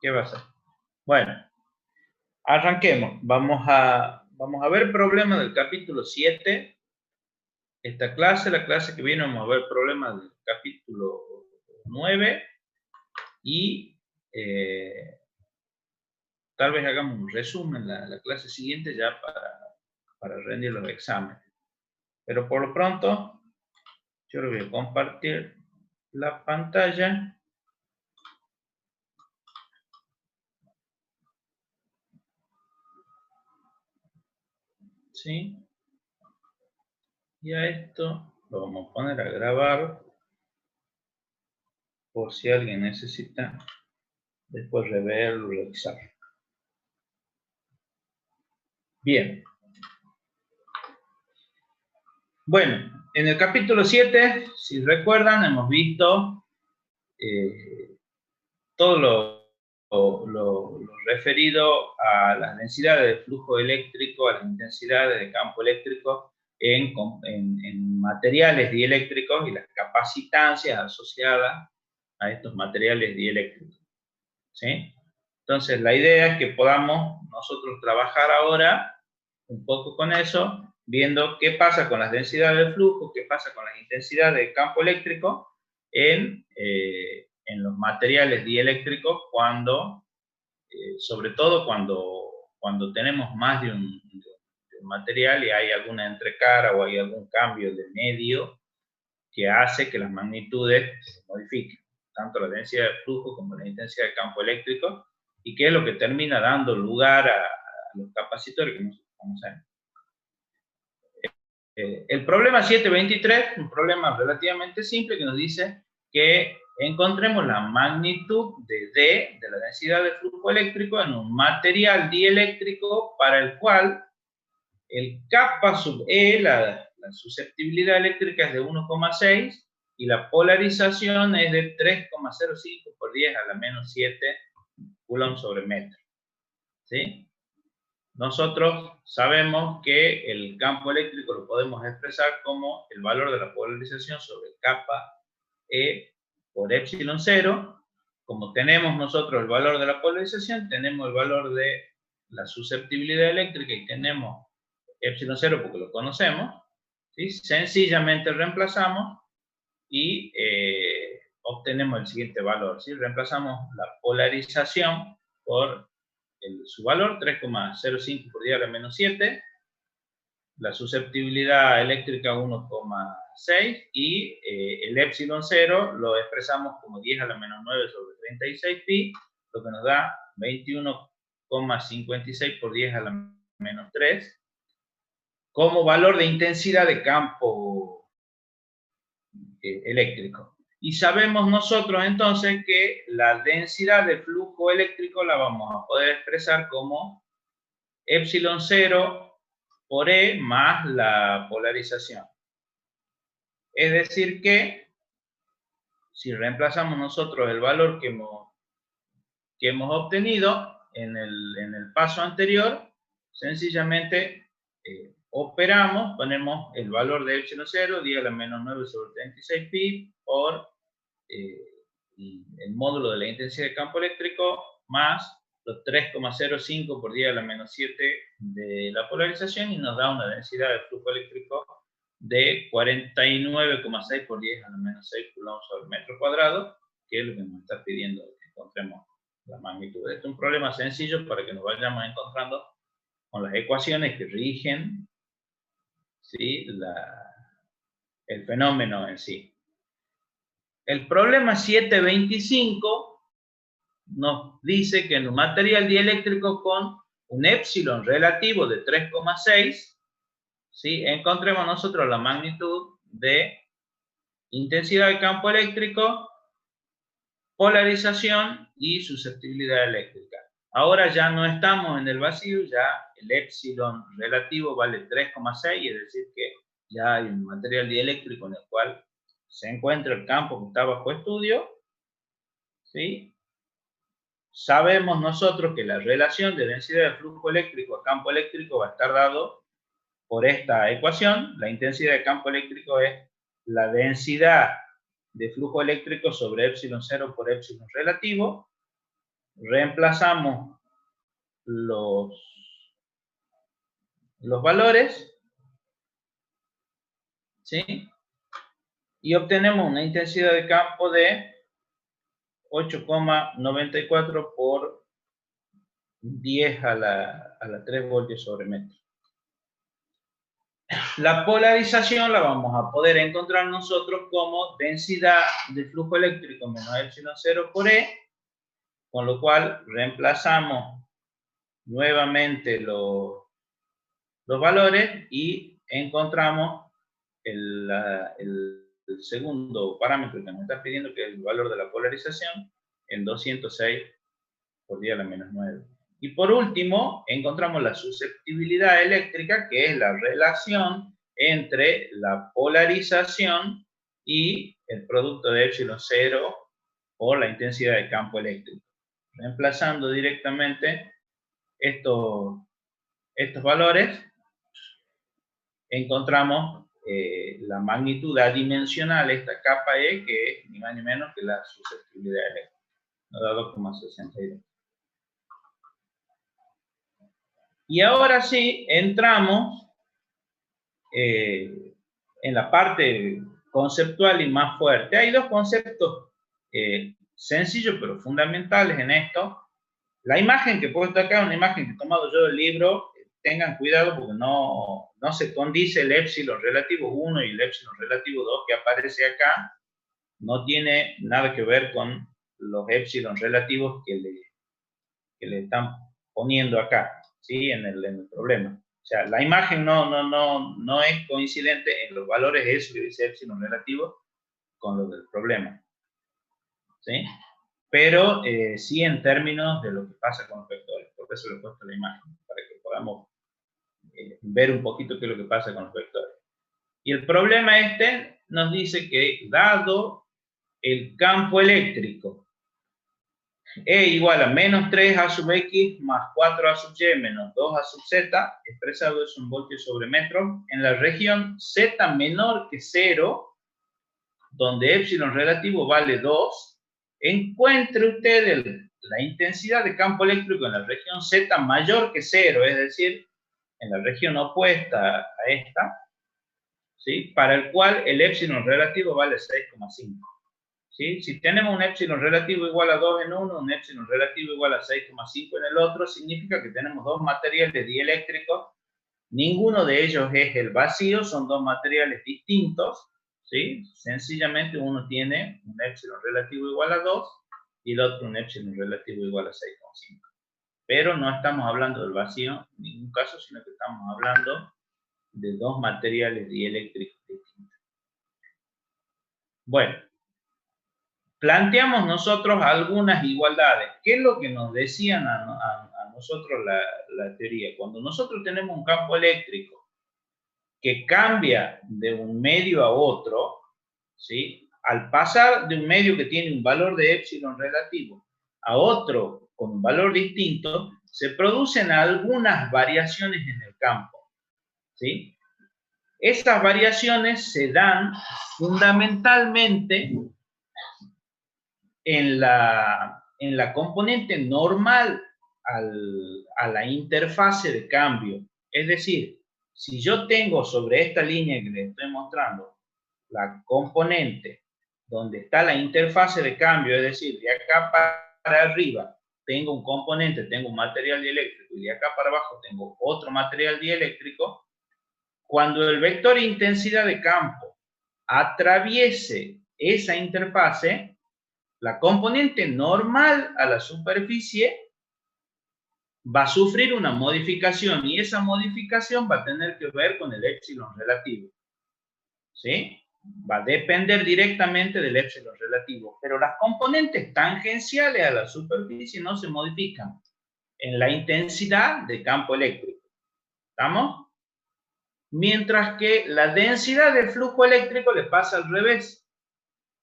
¿Qué va a hacer? Bueno, arranquemos. Vamos a ver problemas del capítulo 7. Esta clase, la clase que viene, vamos a ver problemas del capítulo 9 y tal vez hagamos un resumen la clase siguiente ya para rendir los exámenes. Pero por lo pronto, yo le voy a compartir la pantalla. ¿Sí? Y a esto lo vamos a poner a grabar por si alguien necesita después reverlo, revisar. Bien. Bueno, en el capítulo 7, si recuerdan, hemos visto todo lo referido a las densidades de flujo eléctrico, a las intensidades de campo eléctrico en materiales dieléctricos y las capacitancias asociadas a estos materiales dieléctricos. ¿Sí? Entonces, la idea es que podamos nosotros trabajar ahora un poco con eso, viendo qué pasa con las densidades de flujo, qué pasa con las intensidades de campo eléctrico en los materiales dieléctricos sobre todo cuando tenemos más de un material y hay alguna entrecara o hay algún cambio de medio que hace que las magnitudes se modifiquen, tanto la densidad de flujo como la intensidad de campo eléctrico, y que es lo que termina dando lugar a los capacitores que nosotros conocemos. El problema 723 es un problema relativamente simple que nos dice que encontremos la magnitud de D, de la densidad de flujo eléctrico, en un material dieléctrico para el cual el kappa sub E, la susceptibilidad eléctrica es de 1,6 y la polarización es de 3,05 por 10 a la menos 7 coulomb sobre metro. ¿Sí? Nosotros sabemos que el campo eléctrico lo podemos expresar como el valor de la polarización sobre kappa E por epsilon 0. Como tenemos nosotros el valor de la polarización, tenemos el valor de la susceptibilidad eléctrica y tenemos epsilon 0 porque lo conocemos, ¿sí? Sencillamente reemplazamos y obtenemos el siguiente valor, ¿sí? Reemplazamos la polarización por su valor, 3,05 por 10 a la menos 7, la susceptibilidad eléctrica 1,6 y el epsilon 0 lo expresamos como 10 a la menos 9 sobre 36 pi, lo que nos da 21,56 por 10 a la menos 3, como valor de intensidad de campo eléctrico. Y sabemos nosotros entonces que la densidad de flujo eléctrico la vamos a poder expresar como epsilon 0 por E más la polarización. Es decir que, si reemplazamos nosotros el valor que hemos obtenido en el paso anterior, sencillamente operamos, ponemos el valor de epsilon 0, 10 a la menos 9 sobre 36 pi, por el módulo de la intensidad de campo eléctrico, más los 3,05 por 10 a la menos 7 de la polarización, y nos da una densidad de flujo eléctrico de 49,6 por 10 a la menos 6 coulomb sobre metro cuadrado, que es lo que nos está pidiendo que encontremos la magnitud. Este es un problema sencillo para que nos vayamos encontrando con las ecuaciones que rigen, ¿sí?, el fenómeno en sí. El problema 725 nos dice que en un material dieléctrico con un epsilon relativo de 3,6, ¿sí?, encontremos nosotros la magnitud de intensidad de campo eléctrico, polarización y susceptibilidad eléctrica. Ahora ya no estamos en el vacío, ya el epsilon relativo vale 3,6, es decir que ya hay un material dieléctrico en el cual se encuentra el campo que está bajo estudio, ¿sí? Sabemos nosotros que la relación de densidad de flujo eléctrico a campo eléctrico va a estar dado por esta ecuación. La intensidad de campo eléctrico es la densidad de flujo eléctrico sobre epsilon 0 por epsilon relativo. reemplazamos los valores, ¿sí? Y obtenemos una intensidad de campo de 8,94 por 10 a la 3 voltios sobre metro. La polarización la vamos a poder encontrar nosotros como densidad de flujo eléctrico menos epsilon 0 por E, con lo cual reemplazamos nuevamente los valores y encontramos el segundo parámetro que nos está pidiendo, que es el valor de la polarización, en 206 por 10 a la menos 9. Y por último, encontramos la susceptibilidad eléctrica, que es la relación entre la polarización y el producto de epsilon 0 por la intensidad de campo eléctrico. Reemplazando directamente estos valores, encontramos la magnitud adimensional, esta capa E, que es ni más ni menos que la susceptibilidad eléctrica. Nos da 2,62. Y ahora sí, entramos en la parte conceptual y más fuerte. Hay dos conceptos sencillos pero fundamentales en esto. La imagen que he puesto acá es una imagen que he tomado yo del libro. Tengan cuidado porque no se condice el epsilon relativo 1 y el epsilon relativo 2 que aparece acá. No tiene nada que ver con los epsilon relativos que le están poniendo acá, ¿sí? en el problema. O sea, la imagen no es coincidente en los valores de eso que dice epsilon relativo con los del problema, ¿sí? Pero sí en términos de lo que pasa con los vectores. Por eso le he puesto la imagen, para que podamos ver un poquito qué es lo que pasa con los vectores. Y el problema este nos dice que dado el campo eléctrico E igual a menos 3A sub X más 4A sub Y menos 2A sub Z, expresado es un voltio sobre metro, en la región Z menor que 0, donde epsilon relativo vale 2, encuentre usted la intensidad de campo eléctrico en la región Z mayor que 0, es decir, en la región opuesta a esta, ¿sí? Para el cual el epsilon relativo vale 6,5. ¿Sí? Si tenemos un epsilon relativo igual a 2 en uno, un epsilon relativo igual a 6,5 en el otro, significa que tenemos dos materiales dieléctricos. Ninguno de ellos es el vacío, son dos materiales distintos, ¿sí? Sencillamente uno tiene un epsilon relativo igual a 2 y el otro un epsilon relativo igual a 6,5. Pero no estamos hablando del vacío en ningún caso, sino que estamos hablando de dos materiales dieléctricos distintos. Bueno, planteamos nosotros algunas igualdades. ¿Qué es lo que nos decían a nosotros la teoría? Cuando nosotros tenemos un campo eléctrico que cambia de un medio a otro, ¿sí? Al pasar de un medio que tiene un valor de epsilon relativo a otro con un valor distinto, se producen algunas variaciones en el campo, ¿sí? Estas variaciones se dan fundamentalmente en la componente normal a la interfase de cambio. Es decir, si yo tengo sobre esta línea que les estoy mostrando la componente donde está la interfase de cambio, es decir, de acá para arriba tengo un componente, tengo un material dieléctrico, y de acá para abajo tengo otro material dieléctrico, cuando el vector intensidad de campo atraviese esa interfase, la componente normal a la superficie va a sufrir una modificación y esa modificación va a tener que ver con el epsilon relativo, ¿sí? Va a depender directamente del epsilon relativo, pero las componentes tangenciales a la superficie no se modifican en la intensidad de campo eléctrico. ¿Estamos? Mientras que la densidad de flujo eléctrico le pasa al revés.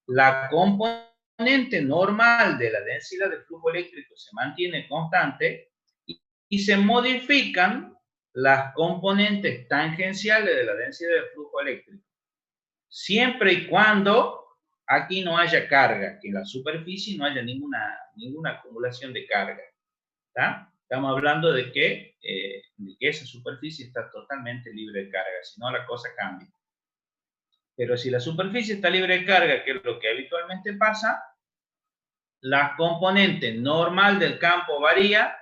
La componente normal de la densidad de flujo eléctrico se mantiene constante y se modifican las componentes tangenciales de la densidad de flujo eléctrico, siempre y cuando aquí no haya carga, que en la superficie no haya ninguna acumulación de carga. ¿Está? Estamos hablando de que esa superficie está totalmente libre de carga, si no la cosa cambia. Pero si la superficie está libre de carga, que es lo que habitualmente pasa, la componente normal del campo varía,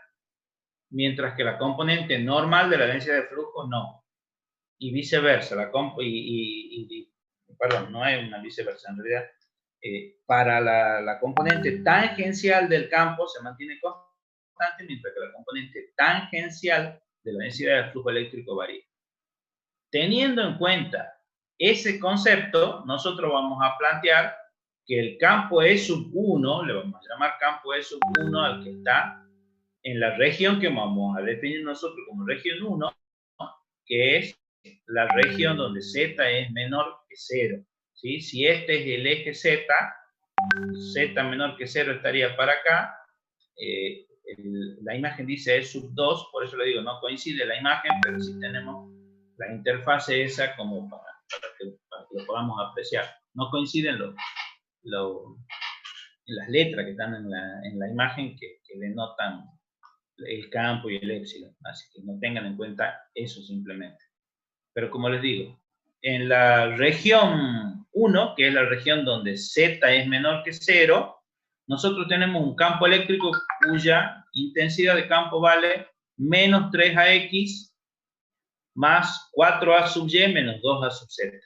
mientras que la componente normal de la densidad de flujo no. Y viceversa. Perdón, no hay una viceversa en realidad. Para la componente tangencial del campo se mantiene constante, mientras que la componente tangencial de la densidad de flujo eléctrico varía. Teniendo en cuenta ese concepto, nosotros vamos a plantear que el campo E sub 1, le vamos a llamar campo E sub 1 al que está en la región que vamos a definir nosotros como región 1, que es la región donde Z es menor que 0. ¿Sí? Si este es el eje Z, Z menor que 0 estaría para acá. La imagen dice E sub 2, por eso le digo, no coincide la imagen, pero sí tenemos la interfase esa como para que lo podamos apreciar. No coinciden las letras que están en la imagen que denotan el campo y el épsilon, así que no tengan en cuenta eso simplemente. Pero como les digo, en la región 1, que es la región donde Z es menor que 0, nosotros tenemos un campo eléctrico cuya intensidad de campo vale menos 3AX más 4A sub Y menos 2A sub Z.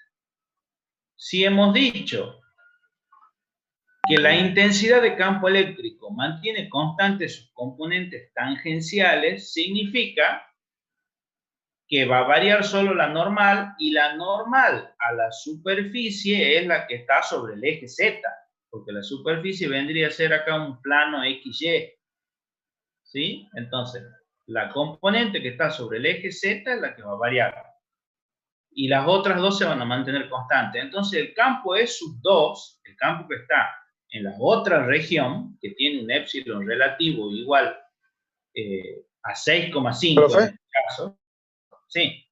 Si hemos dicho que la intensidad de campo eléctrico mantiene constantes sus componentes tangenciales, significa que va a variar solo la normal, y la normal a la superficie es la que está sobre el eje Z, porque la superficie vendría a ser acá un plano XY. ¿Sí? Entonces, la componente que está sobre el eje Z es la que va a variar. Y las otras dos se van a mantener constantes. Entonces, el campo E sub 2, el campo que está en la otra región, que tiene un épsilon relativo igual a 6,5 en este caso. Sí.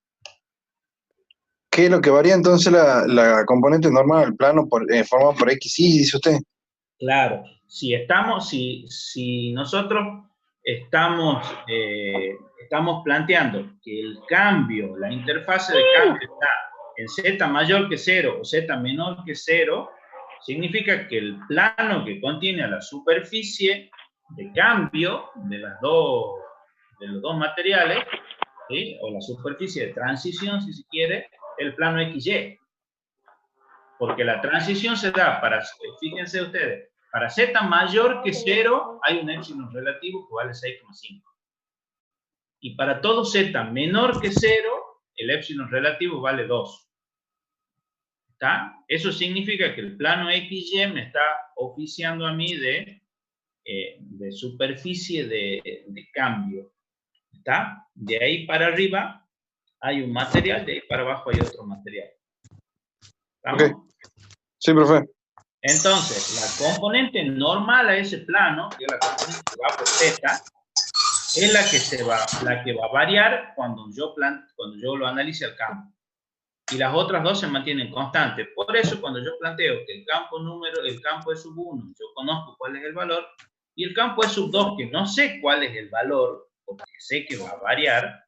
¿Qué es lo que varía entonces la componente normal del plano formado por XY, dice usted? Claro. Si nosotros estamos planteando que el cambio, la interfase de cambio está en Z mayor que 0 o Z menor que 0, significa que el plano que contiene a la superficie de cambio de los dos materiales, ¿sí? O la superficie de transición, si se quiere, el plano XY. Porque la transición se da para, fíjense ustedes, para Z mayor que 0 hay un épsilon relativo que vale 6,5. Y para todo Z menor que 0, el épsilon relativo vale 2. ¿Está? Eso significa que el plano XY me está oficiando a mí de superficie de cambio. ¿Está? De ahí para arriba hay un material, de ahí para abajo hay otro material. ¿Estamos? Okay. Sí, profe. Entonces, la componente normal a ese plano, que es la componente que va por Z, es la que va a variar cuando yo lo analice el campo. Y las otras dos se mantienen constantes. Por eso, cuando yo planteo que el campo es sub 1, yo conozco cuál es el valor, y el campo es sub 2, que no sé cuál es el valor, porque sé que va a variar,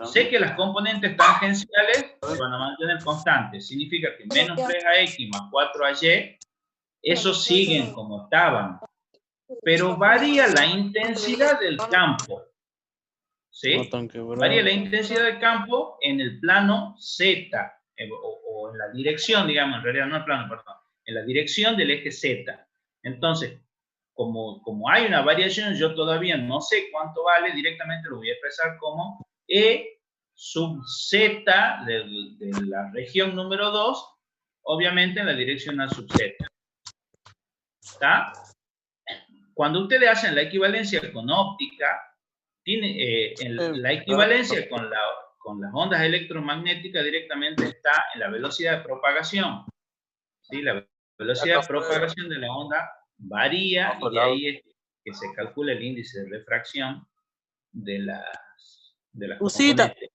sé que las componentes tangenciales se van a mantener constantes. Significa que menos 3AX más 4AY, esos siguen como estaban. Pero varía la intensidad del campo. ¿Sí? Varía la intensidad del campo en el plano Z, o en la dirección, digamos, en realidad no el plano, perdón, en la dirección del eje Z. Entonces, como hay una variación, yo todavía no sé cuánto vale, directamente lo voy a expresar como E sub Z de la región número 2, obviamente en la dirección A sub Z. ¿Está? Cuando ustedes hacen la equivalencia con óptica, la equivalencia con las ondas electromagnéticas directamente está en la velocidad de propagación. ¿Sí? La velocidad de propagación de la onda varía, y de ahí es que se calcula el índice de refracción de las componentes.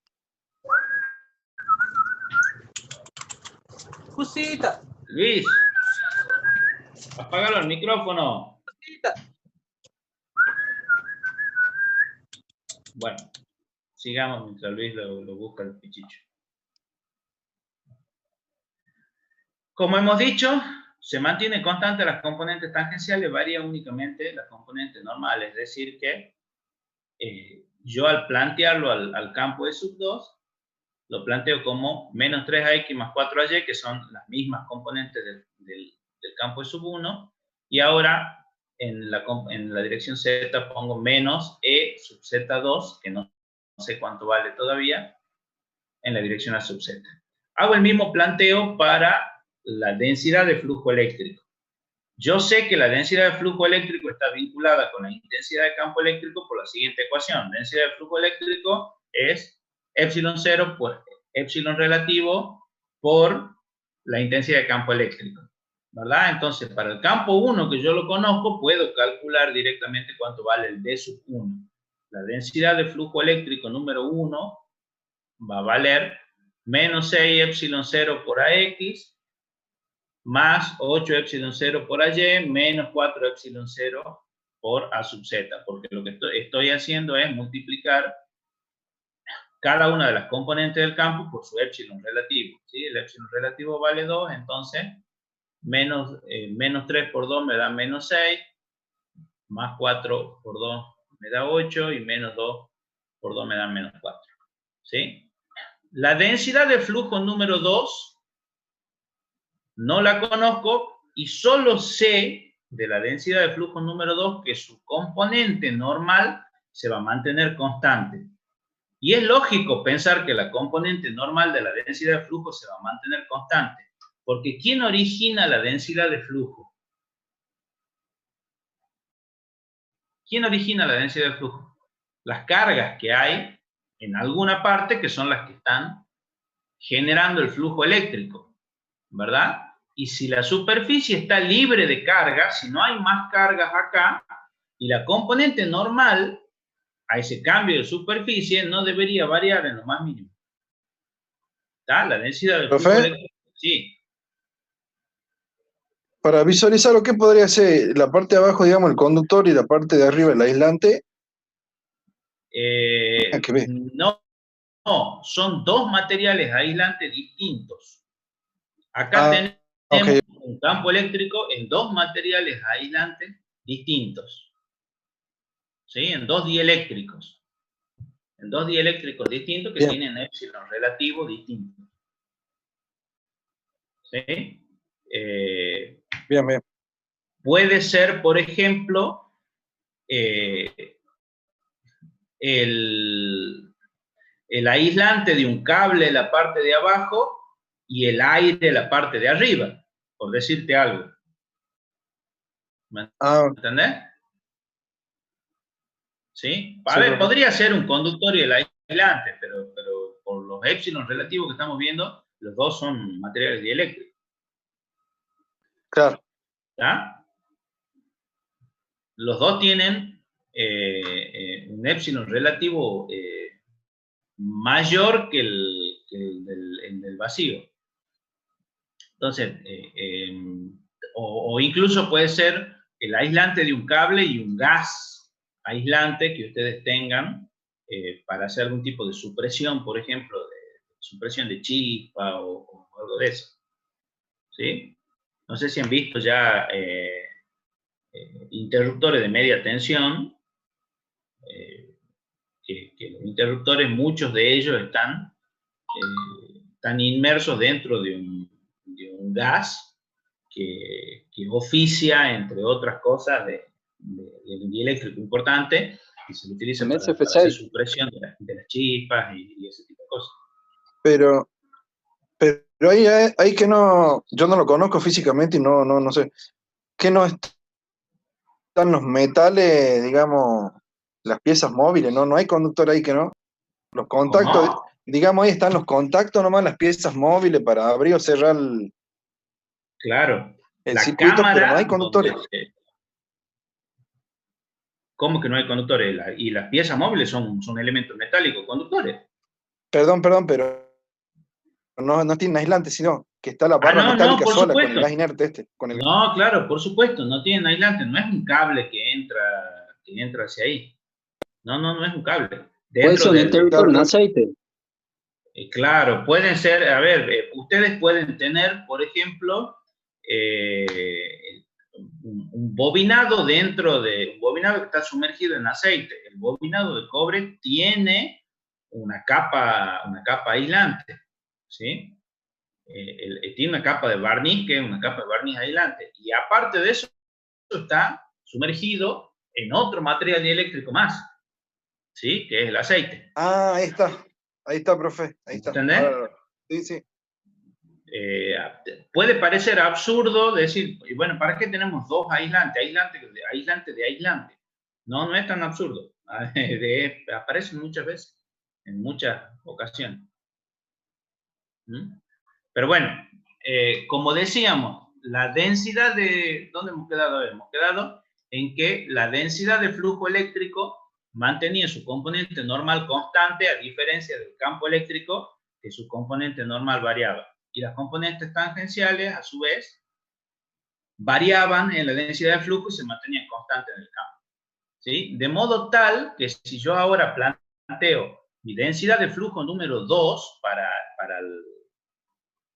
Cusita. Luis. Apágalo el micrófono. Bueno, sigamos mientras Luis lo busca el pichicho. Como hemos dicho, se mantiene constante las componentes tangenciales, varía únicamente las componentes normales, es decir que yo al plantearlo al campo de sub 2, lo planteo como menos 3ax más 4ay, que son las mismas componentes del campo de sub 1, y ahora en la dirección z pongo menos e sub z2, que no sé cuánto vale todavía, en la dirección a sub z. Hago el mismo planteo para la densidad de flujo eléctrico. Yo sé que la densidad de flujo eléctrico está vinculada con la intensidad de campo eléctrico por la siguiente ecuación. Densidad de flujo eléctrico es epsilon0 por epsilon relativo por la intensidad de campo eléctrico, ¿verdad? Entonces, para el campo 1, que yo lo conozco, puedo calcular directamente cuánto vale el D sub 1. La densidad de flujo eléctrico número 1 va a valer menos 6 epsilon 0 por AX más 8 epsilon 0 por AY menos 4 epsilon 0 por A sub Z, porque lo que estoy haciendo es multiplicar cada una de las componentes del campo por su epsilon relativo, ¿sí? El epsilon relativo vale 2, entonces menos 3 por 2 me da menos 6, más 4 por 2 me da 8 y menos 2 por 2 me da menos 4, ¿sí? La densidad de flujo número 2 no la conozco y solo sé de la densidad de flujo número 2 que su componente normal se va a mantener constante. Y es lógico pensar que la componente normal de la densidad de flujo se va a mantener constante, porque ¿quién origina la densidad de flujo? ¿Quién origina la densidad de flujo? Las cargas que hay en alguna parte que son las que están generando el flujo eléctrico, ¿verdad? Y si la superficie está libre de carga, si no hay más cargas acá, y la componente normal a ese cambio de superficie no debería variar en lo más mínimo. ¿Está? La densidad del flujo eléctrico, sí. Para visualizarlo, ¿qué podría ser la parte de abajo, digamos, el conductor y la parte de arriba, el aislante? No, son dos materiales aislantes distintos. Acá tenemos un campo eléctrico en dos materiales aislantes distintos. ¿Sí? En dos dieléctricos. En dos dieléctricos distintos que tienen epsilon relativo distinto. ¿Sí? Bien. Puede ser, por ejemplo, el aislante de un cable en la parte de abajo y el aire en la parte de arriba, por decirte algo. ¿Me entendés? ¿Sí? A ver, podría ser un conductor y el aislante, pero por los épsilon relativos que estamos viendo, los dos son materiales dieléctricos. Claro. ¿Ya? Los dos tienen un épsilon relativo mayor que el del vacío. Entonces, o incluso puede ser el aislante de un cable y un gas aislante que ustedes tengan para hacer algún tipo de supresión, por ejemplo, de supresión de chispa o algo de eso. ¿Sí? No sé si han visto ya interruptores de media tensión, que los interruptores, muchos de ellos están inmersos dentro de un gas que oficia, entre otras cosas, de dieléctrico importante, y se lo utiliza para hacer supresión de las chispas y ese tipo de cosas. Pero ahí que no, yo no lo conozco físicamente y no sé, ¿qué no están los metales, digamos, las piezas móviles? No hay conductor ahí que no. Los contactos, digamos, ahí están los contactos nomás, las piezas móviles para abrir o cerrar el circuito, cámara, pero no hay conductores. ¿Cómo que no hay conductores? Y las piezas móviles son elementos metálicos conductores. Perdón, pero no tienen aislante, sino que está la Ah, barra no, metálica por sola con el supuesto. gas inerte este. Con el... No, claro, por supuesto, no tienen aislante, no es un cable que entra hacia ahí. No, no, no es un cable. Puede Dentro ser un interruptor en aceite. claro, pueden ser, a ver, ustedes pueden tener, por ejemplo, un bobinado dentro de, un bobinado que está sumergido en aceite. El bobinado de cobre tiene una capa aislante, ¿sí? Tiene una capa de barniz, que es una capa de barniz aislante. Y aparte de eso, está sumergido en otro material dieléctrico más, ¿sí? Que es el aceite. Ah, ahí está, profe, ahí está. ¿Entendés? Sí, sí. Puede parecer absurdo decir, bueno, ¿para qué tenemos dos aislantes? Aislante de aislante. No, no es tan absurdo. Aparecen muchas veces, en muchas ocasiones. Pero bueno, como decíamos, la densidad de... ¿Dónde hemos quedado? Hemos quedado en que la densidad de flujo eléctrico mantenía su componente normal constante, a diferencia del campo eléctrico, que su componente normal variaba. Y las componentes tangenciales, a su vez, variaban en la densidad de flujo y se mantenían constantes en el campo, ¿sí? De modo tal que si yo ahora planteo mi densidad de flujo número 2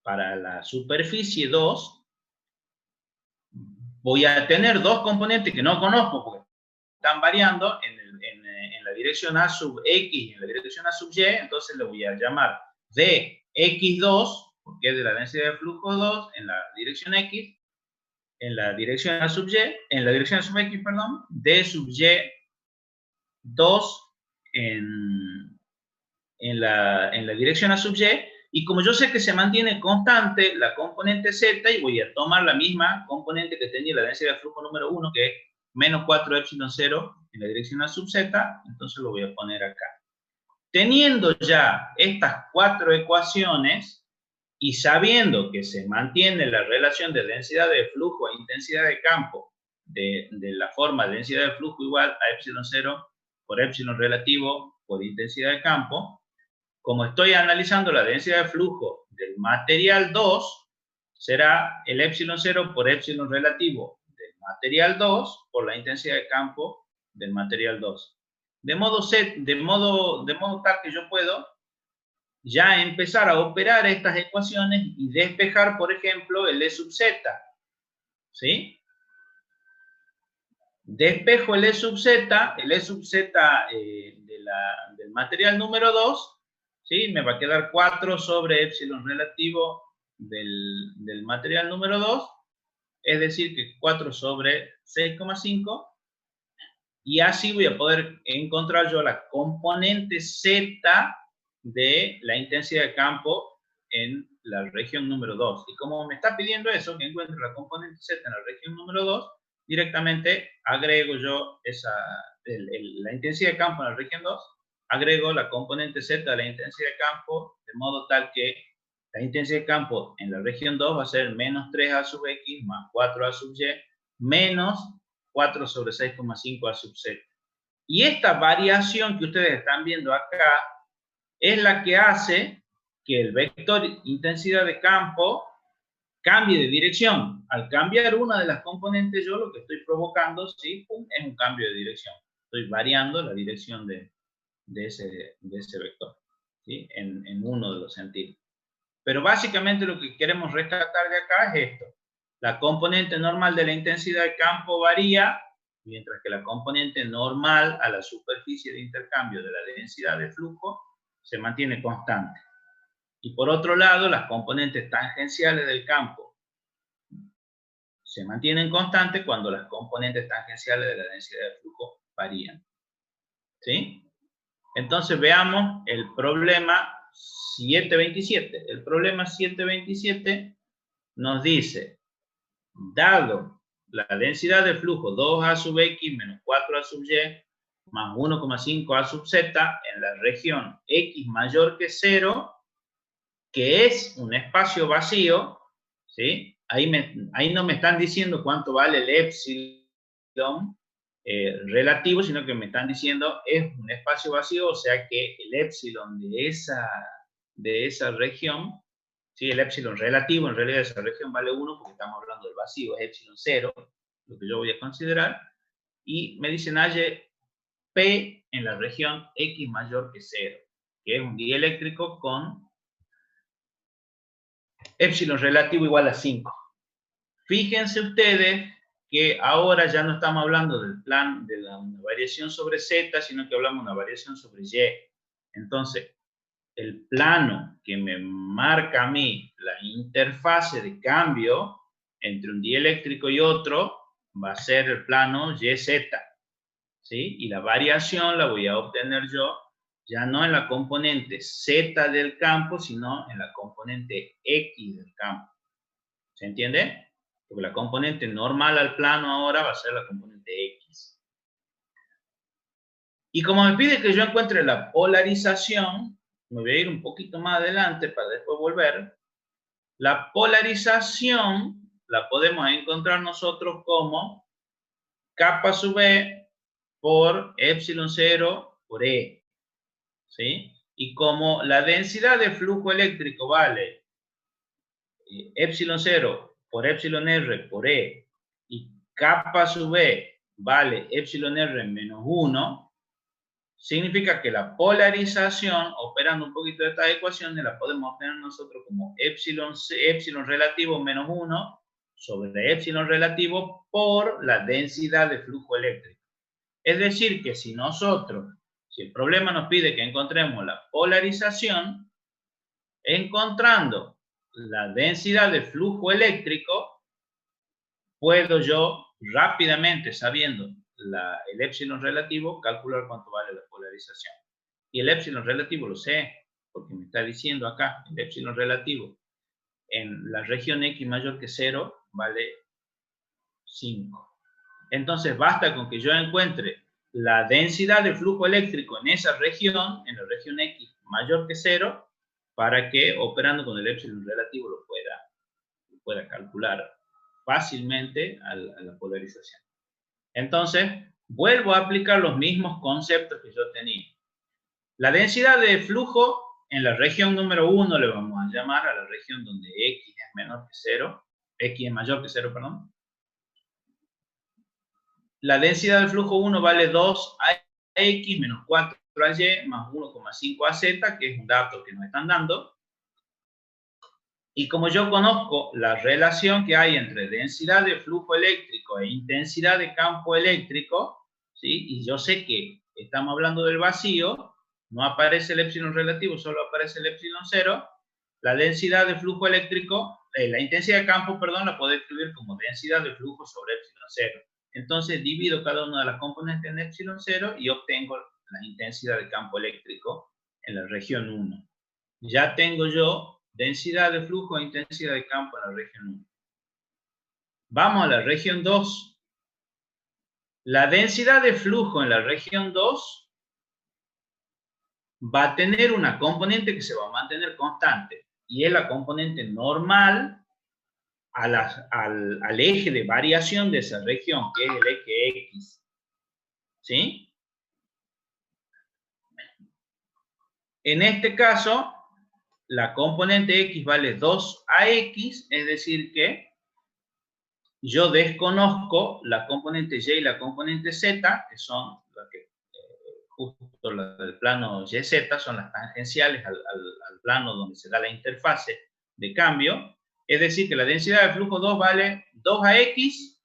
para la superficie 2, voy a tener dos componentes que no conozco porque están variando en la dirección A sub X y en la dirección A sub Y, entonces le voy a llamar dx2, porque es de la densidad de flujo 2 en la dirección X, en la dirección A sub Y, en la dirección A sub X, perdón, d sub Y2 en la dirección A sub Y, y como yo sé que se mantiene constante la componente Z, y voy a tomar la misma componente que tenía la densidad de flujo número 1, que es menos 4 epsilon 0 en la dirección A sub Z, entonces lo voy a poner acá. Teniendo ya estas cuatro ecuaciones, y sabiendo que se mantiene la relación de densidad de flujo e intensidad de campo de la forma de densidad de flujo igual a epsilon 0 por epsilon relativo por intensidad de campo, como estoy analizando la densidad de flujo del material 2, será el epsilon 0 por epsilon relativo del material 2 por la intensidad de campo del material 2. De modo tal que yo puedo ya empezar a operar estas ecuaciones y despejar, por ejemplo, el E sub Z. ¿Sí? Despejo el E sub Z, del material número 2, ¿sí? Me va a quedar 4 sobre epsilon relativo del material número 2, es decir, que 4 sobre 6,5, y así voy a poder encontrar yo la componente Z de la intensidad de campo en la región número 2. Y como me está pidiendo eso, que encuentre la componente Z en la región número 2, directamente agrego yo la intensidad de campo en la región 2, agrego la componente Z de la intensidad de campo, de modo tal que la intensidad de campo en la región 2 va a ser menos 3A sub X más 4A sub Y menos 4 sobre 6,5 A sub Z. Y esta variación que ustedes están viendo acá es la que hace que el vector intensidad de campo cambie de dirección. Al cambiar una de las componentes, yo lo que estoy provocando, ¿sí? Es un cambio de dirección. Estoy variando la dirección de ese vector, ¿sí? En uno de los sentidos. Pero básicamente lo que queremos rescatar de acá es esto. La componente normal de la intensidad de campo varía, mientras que la componente normal a la superficie de intercambio de la densidad de flujo se mantiene constante. Y por otro lado, las componentes tangenciales del campo se mantienen constantes cuando las componentes tangenciales de la densidad de flujo varían. ¿Sí? Entonces veamos el problema 727. El problema 727 nos dice, dado la densidad de flujo 2A sub X menos 4A sub Y más 1,5A sub Z en la región X mayor que 0, que es un espacio vacío, ¿sí? Ahí no me están diciendo cuánto vale el epsilon relativo, sino que me están diciendo es un espacio vacío, o sea que el epsilon de esa región ¿sí? El épsilon relativo, en realidad esa región vale 1 porque estamos hablando del vacío, es épsilon 0, lo que yo voy a considerar. Y me dicen halle P en la región X mayor que 0, que es un dieléctrico con épsilon relativo igual a 5. Fíjense ustedes que ahora ya no estamos hablando del plan de una variación sobre Z, sino que hablamos de una variación sobre Y. Entonces, el plano que me marca a mí la interfase de cambio entre un dieléctrico y otro va a ser el plano YZ, ¿sí? Y la variación la voy a obtener yo ya no en la componente Z del campo, sino en la componente X del campo. ¿Se entiende? Porque la componente normal al plano ahora va a ser la componente X. Y como me pide que yo encuentre la polarización, me voy a ir un poquito más adelante para después volver. La polarización la podemos encontrar nosotros como kappa sub E por epsilon 0 por E. ¿Sí? Y como la densidad de flujo eléctrico vale epsilon 0 por epsilon R por E y kappa sub E vale epsilon R menos 1, significa que la polarización, operando un poquito de estas ecuaciones, la podemos obtener nosotros como epsilon relativo menos 1 sobre epsilon relativo por la densidad de flujo eléctrico. Es decir, que si el problema nos pide que encontremos la polarización, encontrando la densidad de flujo eléctrico, puedo yo rápidamente, sabiendo el épsilon relativo, calcular cuánto vale la polarización. Y el épsilon relativo lo sé, porque me está diciendo acá, el épsilon relativo en la región X mayor que 0 vale 5. Entonces basta con que yo encuentre la densidad de flujo eléctrico en esa región, en la región X mayor que 0, para que operando con el épsilon relativo lo pueda calcular fácilmente a la polarización. Entonces, vuelvo a aplicar los mismos conceptos que yo tenía. La densidad de flujo en la región número 1 le vamos a llamar a la región donde X es menor que 0, X es mayor que 0, perdón. La densidad del flujo 1 vale 2 a X menos 4 a Y más 1,5 a Z, que es un dato que nos están dando. Y como yo conozco la relación que hay entre densidad de flujo eléctrico e intensidad de campo eléctrico, ¿sí? Y yo sé que estamos hablando del vacío, no aparece el épsilon relativo, solo aparece el épsilon 0, la densidad de flujo eléctrico, la intensidad de campo, perdón, la puedo escribir como densidad de flujo sobre épsilon 0. Entonces divido cada una de las componentes en épsilon 0 y obtengo la intensidad de campo eléctrico en la región 1. Ya tengo yo densidad de flujo e intensidad de campo en la región 1. Vamos a la región 2. La densidad de flujo en la región 2 va a tener una componente que se va a mantener constante, y es la componente normal al eje de variación de esa región, que es el eje X. ¿Sí? En este caso, la componente X vale 2AX, es decir que yo desconozco la componente Y y la componente Z, que son las que, justo las del plano YZ, son las tangenciales al plano donde se da la interfase de cambio. Es decir, que la densidad de flujo 2 vale 2AX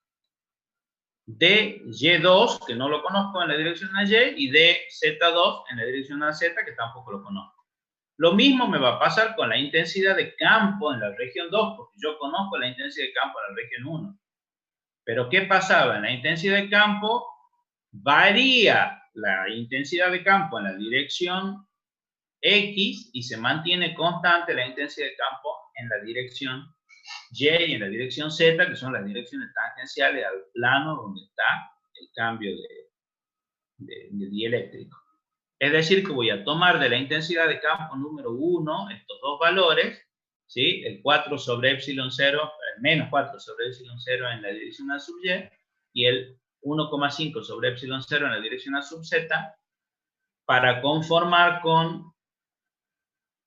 de Y2, que no lo conozco, en la dirección a Y, y de Z2 en la dirección a Z, que tampoco lo conozco. Lo mismo me va a pasar con la intensidad de campo en la región 2, porque yo conozco la intensidad de campo en la región 1. Pero ¿qué pasaba? En la intensidad de campo varía la intensidad de campo en la dirección X y se mantiene constante la intensidad de campo en la dirección Y y en la dirección Z, que son las direcciones tangenciales al plano donde está el cambio de dieléctrico. Es decir, que voy a tomar de la intensidad de campo número 1 estos dos valores, ¿sí? El 4 sobre epsilon 0, el menos 4 sobre epsilon 0 en la dirección A sub Y, y el 1,5 sobre epsilon 0 en la dirección A sub Z, para conformar con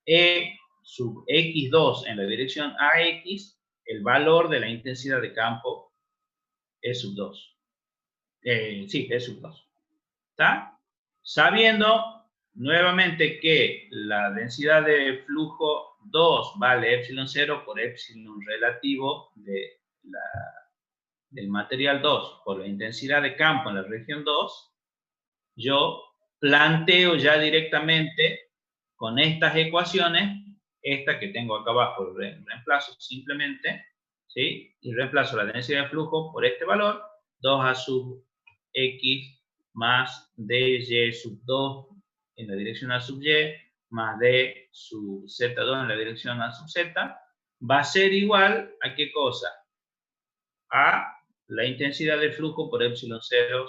E sub X2 en la dirección AX, el valor de la intensidad de campo E sub 2. Sí, E sub 2. ¿Está? Sabiendo nuevamente que la densidad de flujo 2 vale epsilon 0 por epsilon relativo del material 2 por la intensidad de campo en la región 2, yo planteo ya directamente con estas ecuaciones, esta que tengo acá abajo, reemplazo simplemente, ¿sí? Y reemplazo la densidad de flujo por este valor, 2a sub x más dy sub 2 en la dirección a sub y, más d sub z2 en la dirección a sub z, va a ser igual a ¿qué cosa? A la intensidad de flujo por epsilon 0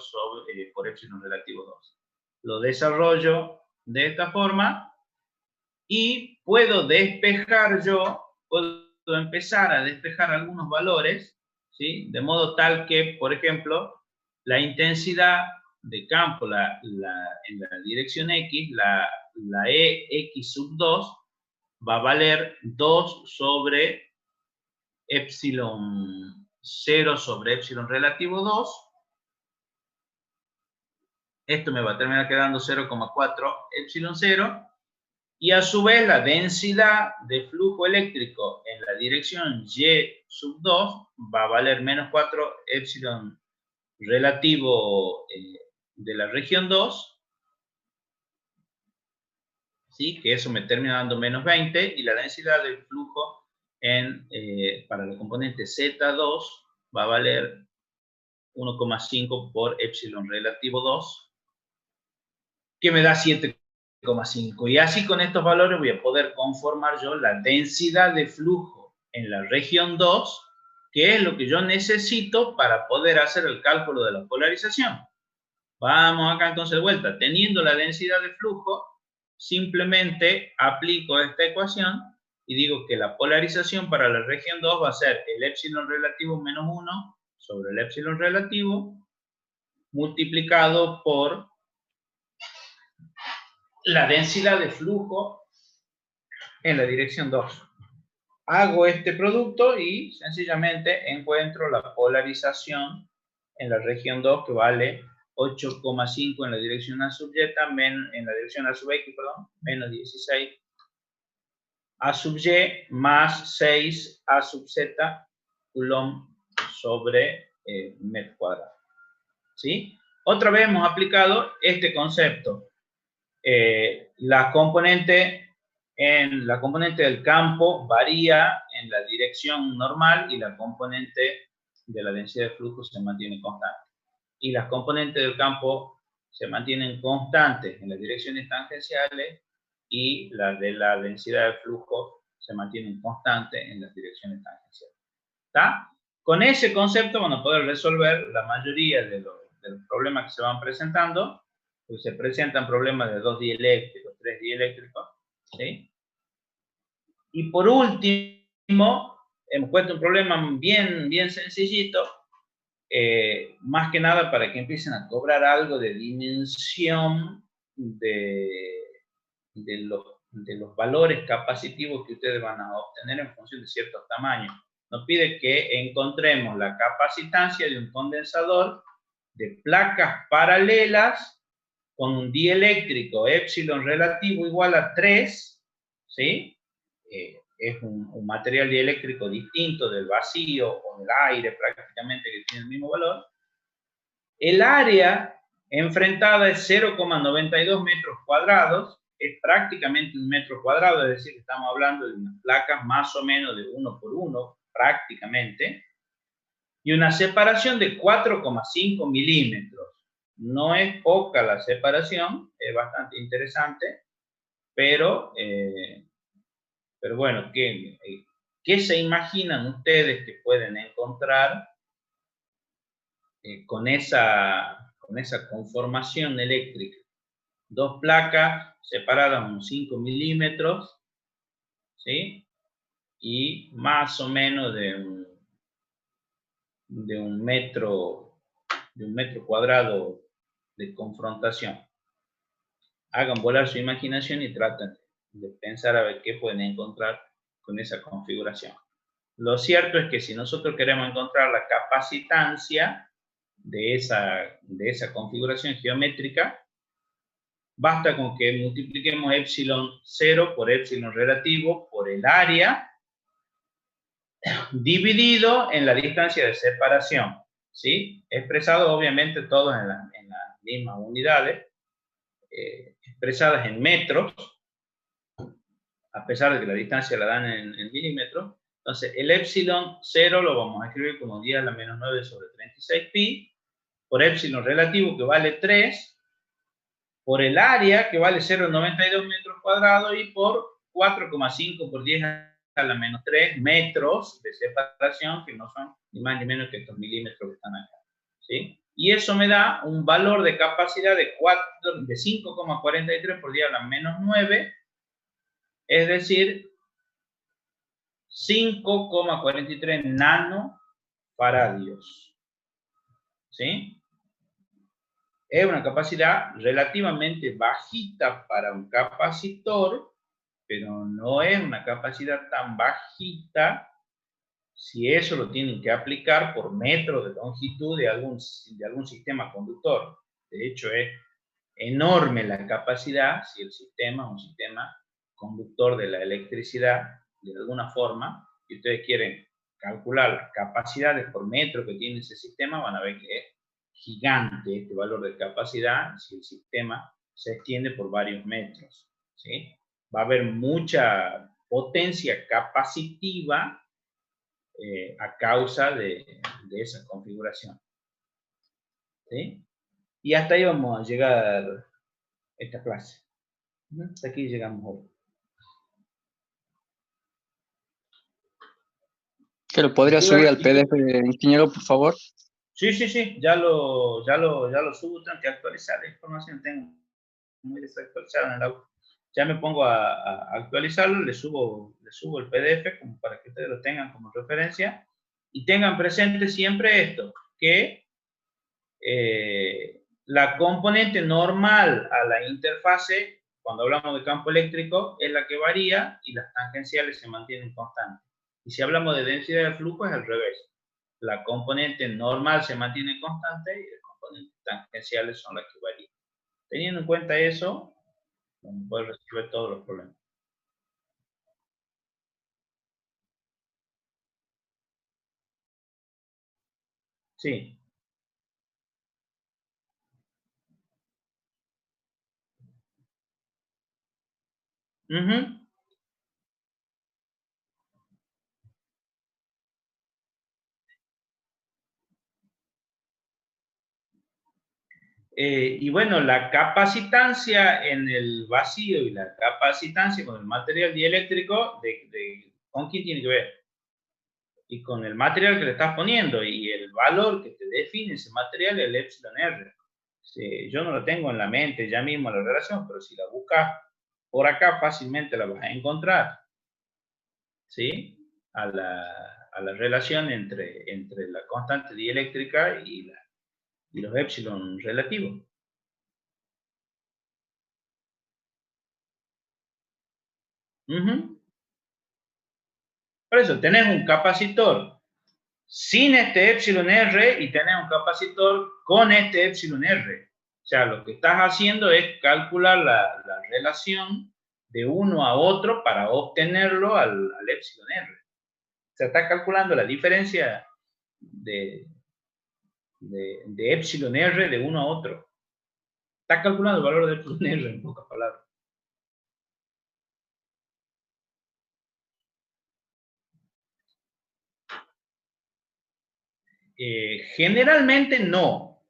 por epsilon relativo 2. Lo desarrollo de esta forma y puedo despejar puedo empezar a despejar algunos valores, ¿sí? De modo tal que, por ejemplo, la intensidad de campo en la dirección X, la EX sub 2, va a valer 2 sobre epsilon 0 sobre epsilon relativo 2. Esto me va a terminar quedando 0,4 epsilon 0. Y a su vez la densidad de flujo eléctrico en la dirección Y sub 2 va a valer menos 4 epsilon relativo de la región 2. ¿Sí? Que eso me termina dando menos 20. Y la densidad del flujo para la componente Z2 va a valer 1,5 por epsilon relativo 2, que me da 7,5. Y así con estos valores voy a poder conformar yo la densidad de flujo en la región 2, que es lo que yo necesito para poder hacer el cálculo de la polarización. Vamos acá entonces de vuelta. Teniendo la densidad de flujo, simplemente aplico esta ecuación y digo que la polarización para la región 2 va a ser el epsilon relativo menos 1 sobre el epsilon relativo multiplicado por la densidad de flujo en la dirección 2. Hago este producto y sencillamente encuentro la polarización en la región 2 que vale 8,5 en la dirección A sub y, en la dirección A sub X, perdón, menos 16 A sub Y más 6 A sub Z coulomb sobre metro cuadrado. ¿Sí? Otra vez hemos aplicado este concepto. La componente del campo varía en la dirección normal y la componente de la densidad de flujo se mantiene constante. Y las componentes del campo se mantienen constantes en las direcciones tangenciales y las de la densidad de flujo se mantienen constantes en las direcciones tangenciales. ¿Está? Con ese concepto van a poder resolver la mayoría de los problemas que se van presentando. Pues se presentan problemas de 2 dieléctricos, 3 dieléctricos, ¿sí? Y por último, hemos puesto un problema bien sencillito, más que nada para que empiecen a cobrar algo de dimensión de los valores capacitivos que ustedes van a obtener en función de ciertos tamaños. Nos pide que encontremos la capacitancia de un condensador de placas paralelas con un dieléctrico epsilon relativo igual a 3, ¿sí? Es un material dieléctrico distinto del vacío o del aire prácticamente, que tiene el mismo valor. El área enfrentada es 0,92 metros cuadrados, es prácticamente un metro cuadrado, es decir, estamos hablando de unas placas más o menos de 1 por 1, prácticamente, y una separación de 4,5 milímetros. No es poca la separación, es bastante interesante, pero bueno, ¿qué se imaginan ustedes que pueden encontrar con esa conformación eléctrica? Dos placas separadas unos 5 milímetros, ¿sí? Y más o menos de un metro cuadrado de confrontación. Hagan volar su imaginación y traten de pensar a ver qué pueden encontrar con esa configuración. Lo cierto es que si nosotros queremos encontrar la capacitancia de esa configuración geométrica, basta con que multipliquemos epsilon 0 por epsilon relativo por el área dividido en la distancia de separación, ¿sí? Expresado obviamente todos en las mismas unidades, expresadas en metros, a pesar de que la distancia la dan en milímetros. Entonces, el epsilon 0 lo vamos a escribir como 10 a la menos 9 sobre 36 pi, por epsilon relativo, que vale 3, por el área, que vale 0,92 metros cuadrados, y por 4,5 por 10 a la menos 3 metros de separación, que no son ni más ni menos que estos milímetros que están acá, ¿sí? Y eso me da un valor de capacidad de 5,43 por 10 a la menos 9, es decir, 5,43 nanofaradios, ¿sí? Es una capacidad relativamente bajita para un capacitor, pero no es una capacidad tan bajita si eso lo tienen que aplicar por metro de longitud de algún sistema conductor. De hecho, es enorme la capacidad si el sistema es un sistema conductor de la electricidad de alguna forma, y ustedes quieren calcular las capacidades por metro que tiene ese sistema, van a ver que es gigante este valor de capacidad si el sistema se extiende por varios metros, ¿sí? Va a haber mucha potencia capacitiva a causa de esa configuración, ¿sí? Y hasta ahí vamos a llegar esta clase. Hasta aquí llegamos hoy. ¿Que lo podría subir al PDF, ingeniero, por favor? Sí, sí, sí, ya lo subo, tengo que actualizar la información, tengo muy desactualizada en el auto. Ya me pongo a actualizarlo, le subo el PDF como para que ustedes lo tengan como referencia y tengan presente siempre esto, que la componente normal a la interfase, cuando hablamos de campo eléctrico, es la que varía y las tangenciales se mantienen constantes. Y si hablamos de densidad de flujo es al revés. La componente normal se mantiene constante y las componentes tangenciales son las que varían. Teniendo en cuenta eso, vamos a poder resolver todos los problemas. Sí. Y bueno, la capacitancia en el vacío y la capacitancia con el material dieléctrico, ¿con quién tiene que ver? Y con el material que le estás poniendo, y el valor que te define ese material es el epsilon R. Yo no lo tengo en la mente ya mismo la relación, pero si la buscas por acá fácilmente la vas a encontrar, ¿sí? A la relación entre la constante dieléctrica y los epsilon relativos. Por eso, tenés un capacitor sin este epsilon R y tenés un capacitor con este epsilon R. O sea, lo que estás haciendo es calcular la relación de uno a otro para obtenerlo al epsilon R. O sea, estás calculando la diferencia de epsilon R de uno a otro. Estás calculando el valor de epsilon R, en pocas palabras. Generalmente no.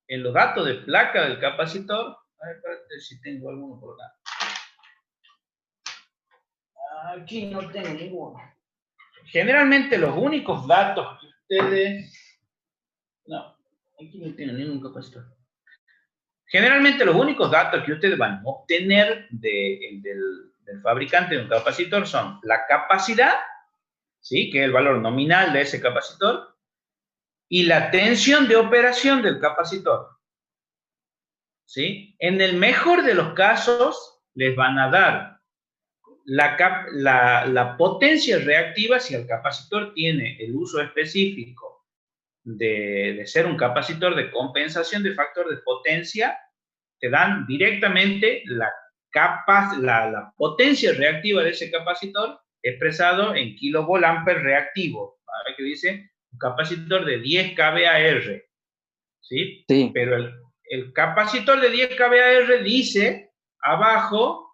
En los datos de placa del capacitor, a ver, espérate si tengo alguno por acá. Aquí no tengo ninguno. Generalmente los únicos datos que ustedes... No, aquí no tengo ningún capacitor. Generalmente los únicos datos que ustedes van a obtener del fabricante de un capacitor son la capacidad, ¿sí? Que es el valor nominal de ese capacitor, y la tensión de operación del capacitor, ¿sí? En el mejor de los casos, les van a dar la potencia reactiva, si el capacitor tiene el uso específico de ser un capacitor de compensación de factor de potencia, te dan directamente la potencia reactiva de ese capacitor expresado en kilovolt reactivo. ¿Vale? Que dice un capacitor de 10 kVAr. ¿Sí? Sí. Pero el capacitor de 10 kVAr dice abajo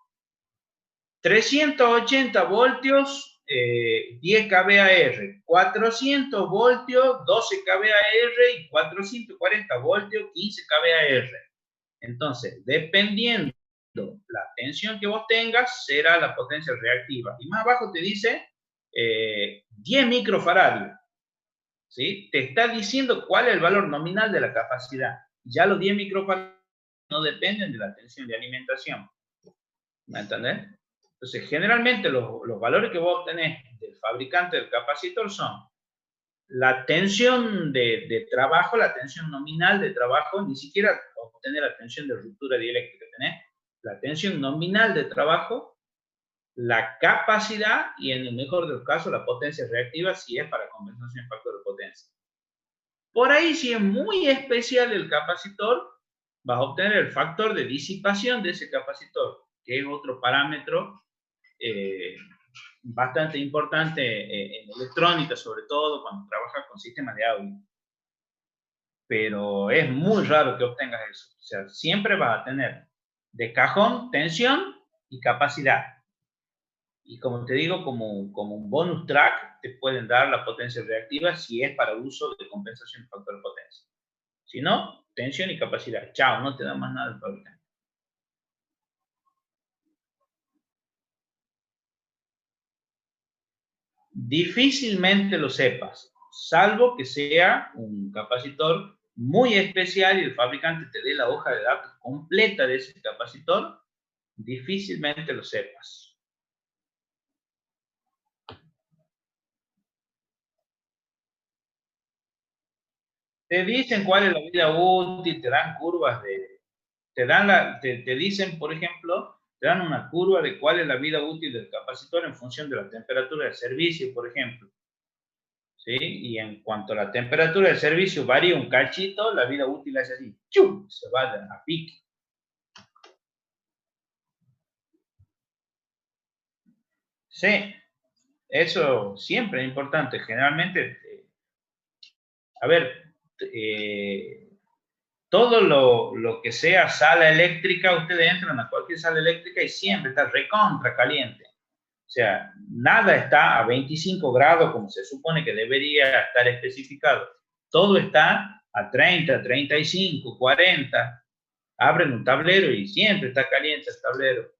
380 voltios 10 kVAr, 400 voltios 12 kVAr y 440 voltios 15 kVAr. Entonces, dependiendo la tensión que vos tengas, será la potencia reactiva. Y más abajo te dice 10 microfaradios. ¿Sí? Te está diciendo cuál es el valor nominal de la capacidad. Ya los 10 microfaradios no dependen de la tensión de alimentación. ¿Me entendés? Entonces, generalmente los valores que vos obtenés del fabricante del capacitor son la tensión de trabajo, la tensión nominal de trabajo, ni siquiera obtener la tensión de ruptura dieléctrica, tenés la tensión nominal de trabajo, la capacidad y en el mejor de los casos la potencia reactiva si es para compensación de factor de potencia. Por ahí, si es muy especial el capacitor, vas a obtener el factor de disipación de ese capacitor, que es otro parámetro bastante importante en electrónica, sobre todo cuando trabajas con sistemas de audio. Pero es muy raro que obtengas eso. O sea, siempre vas a tener de cajón tensión y capacidad. Y como te digo, como un bonus track, te pueden dar la potencia reactiva si es para uso de compensación de factor de potencia. Si no, tensión y capacidad. Chao, no te da más nada el fabricante. Difícilmente lo sepas, salvo que sea un capacitor muy especial y el fabricante te dé la hoja de datos completa de ese capacitor, difícilmente lo sepas. Te dicen cuál es la vida útil, te dan curvas te dicen, por ejemplo, te dan una curva de cuál es la vida útil del capacitor en función de la temperatura de servicio, por ejemplo. ¿Sí? Y en cuanto a la temperatura de servicio varía un cachito, la vida útil es así, ¡chum! Se va a pique. Sí, eso siempre es importante. Generalmente, a ver, todo lo que sea sala eléctrica, ustedes entran a cualquier sala eléctrica y siempre está recontra caliente. O sea, nada está a 25 grados como se supone que debería estar especificado. Todo está a 30, 35, 40. Abren un tablero y siempre está caliente el tablero.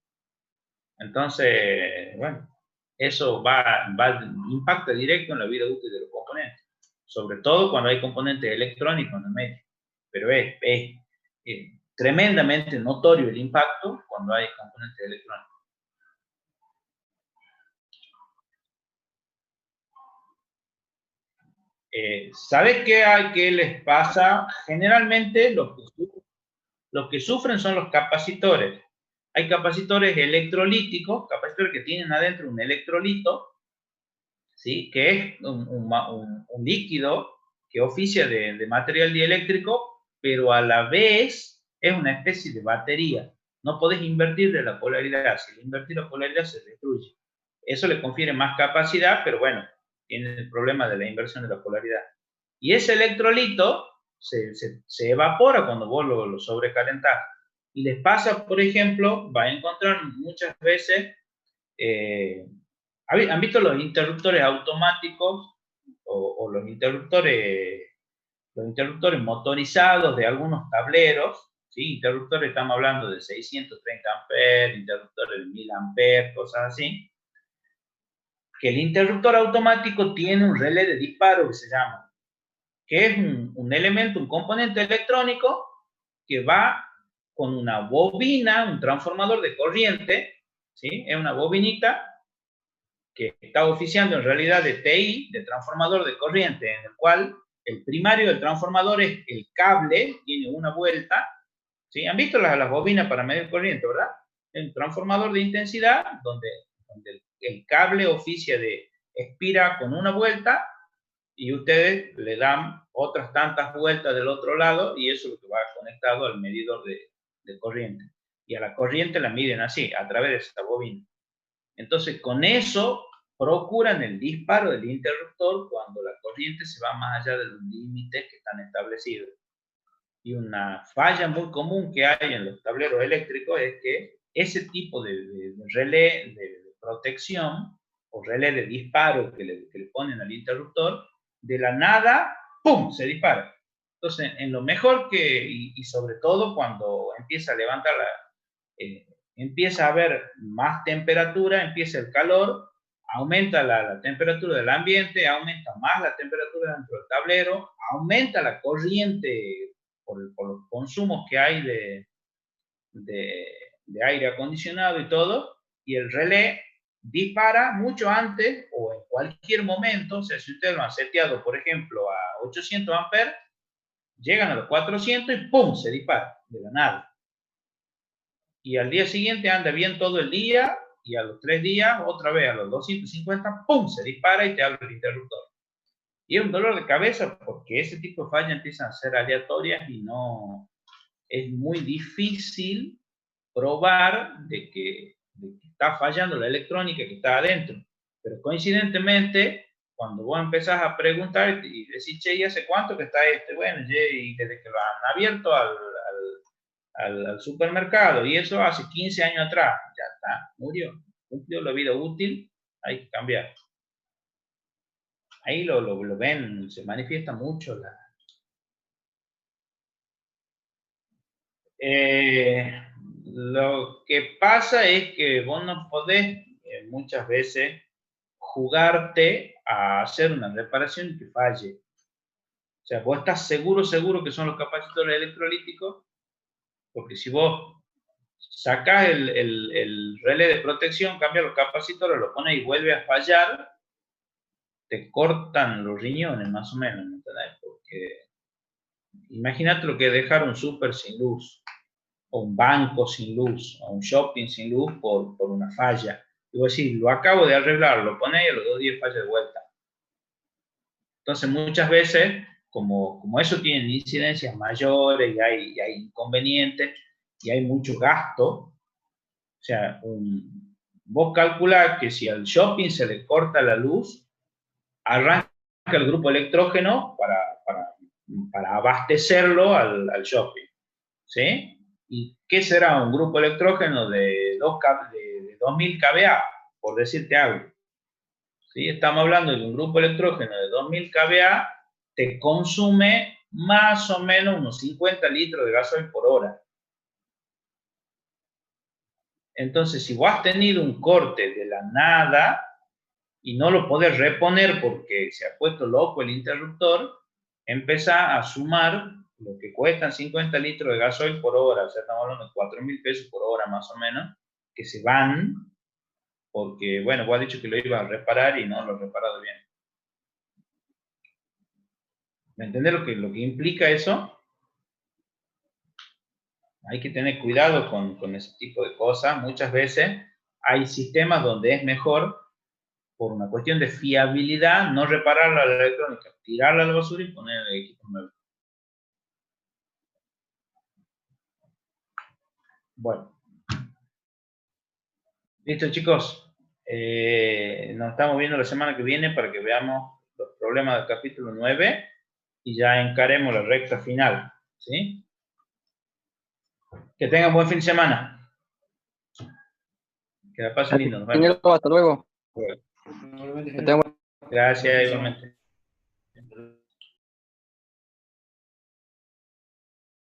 Entonces, bueno, eso impacta directo en la vida útil de los componentes. Sobre todo cuando hay componentes electrónicos en el medio. Pero es tremendamente notorio el impacto cuando hay componentes electrónicos. ¿Sabes qué les pasa? Generalmente los que sufren son los capacitores. Hay capacitores electrolíticos, capacitores que tienen adentro un electrolito, ¿sí? Que es un líquido que oficia de material dieléctrico, pero a la vez es una especie de batería. No podés invertir de la polaridad. Si le invertís la polaridad, se destruye. Eso le confiere más capacidad, pero bueno, tiene el problema de la inversión de la polaridad. Y ese electrolito se evapora cuando vos lo sobrecalentás. Y les pasa, por ejemplo, va a encontrar muchas veces, ¿han visto los interruptores automáticos o los interruptores motorizados de algunos tableros? ¿Sí? Interruptores, estamos hablando de 630 amperes, interruptores de 1000 amperes, cosas así. Que el interruptor automático tiene un relé de disparo que se llama, que es un elemento, un componente electrónico que va con una bobina, un transformador de corriente, ¿sí? Es una bobinita que está oficiando en realidad de TI, de transformador de corriente, en el cual el primario del transformador es el cable, tiene una vuelta, ¿sí? ¿Han visto las bobinas para medir corriente, verdad? Es un transformador de intensidad donde donde el cable oficia de expira con una vuelta y ustedes le dan otras tantas vueltas del otro lado y eso es lo que va conectado al medidor de corriente. Y a la corriente la miden así, a través de esta bobina. Entonces, con eso procuran el disparo del interruptor cuando la corriente se va más allá de los límites que están establecidos. Y una falla muy común que hay en los tableros eléctricos es que ese tipo de relé de protección o relé de disparo que le ponen al interruptor, de la nada, ¡pum!, se dispara. Entonces, en lo mejor que, y sobre todo cuando empieza a levantar empieza a haber más temperatura, empieza el calor, aumenta la temperatura del ambiente, aumenta más la temperatura dentro del tablero, aumenta la corriente por los consumos que hay de aire acondicionado y todo, y el relé dispara mucho antes o en cualquier momento. O sea, si ustedes lo han seteado, por ejemplo, a 800 amperes, llegan a los 400 y ¡pum!, se dispara de la nada. Y al día siguiente anda bien todo el día, y a los 3 días, otra vez a los 250, ¡pum!, se dispara y te abre el interruptor. Y es un dolor de cabeza porque ese tipo de fallas empiezan a ser aleatorias y no es muy difícil probar de que está fallando la electrónica que está adentro. Pero coincidentemente, cuando vos empezás a preguntar y decís, che, ¿y hace cuánto que está este? Bueno, y desde que lo han abierto al supermercado, y eso hace 15 años atrás, ya está, murió, cumplió la vida útil, hay que cambiar. Ahí lo ven, se manifiesta mucho lo que pasa es que vos no podés muchas veces jugarte a hacer una reparación que falle. O sea, vos estás seguro que son los capacitores electrolíticos, porque si vos sacás el relé de protección, cambias los capacitores, lo pones y vuelve a fallar, te cortan los riñones más o menos, ¿entendés? Porque imagínate lo que es dejar un súper sin luz, o un banco sin luz, o un shopping sin luz por una falla. Y vos decís, lo acabo de arreglar, lo pones y a los 2 días falla de vuelta. Entonces, muchas veces, como eso tiene incidencias mayores y hay inconvenientes y hay mucho gasto, o sea, vos calculás que si al shopping se le corta la luz, arranca el grupo electrógeno para abastecerlo al shopping, ¿sí? ¿Y qué será un grupo electrógeno de 2000 kVA, por decirte algo? ¿Sí? Estamos hablando de un grupo electrógeno de 2000 kVA, te consume más o menos unos 50 litros de gasoil por hora. Entonces, si vos has tenido un corte de la nada y no lo podés reponer porque se ha puesto loco el interruptor, empezá a sumar lo que cuestan 50 litros de gasoil por hora, o sea, estamos hablando de 4.000 pesos por hora más o menos, que se van porque, bueno, vos has dicho que lo ibas a reparar y no lo has reparado bien. ¿Me entendés lo que implica eso? Hay que tener cuidado con ese tipo de cosas. Muchas veces hay sistemas donde es mejor, por una cuestión de fiabilidad, no reparar la electrónica, tirarla a la basura y poner el equipo nuevo. Bueno. Listo, chicos. Nos estamos viendo la semana que viene para que veamos los problemas del capítulo 9 y ya encaremos la recta final, ¿sí? Que tengan buen fin de semana. Que la pasen lindo. Hasta luego. Gracias, igualmente.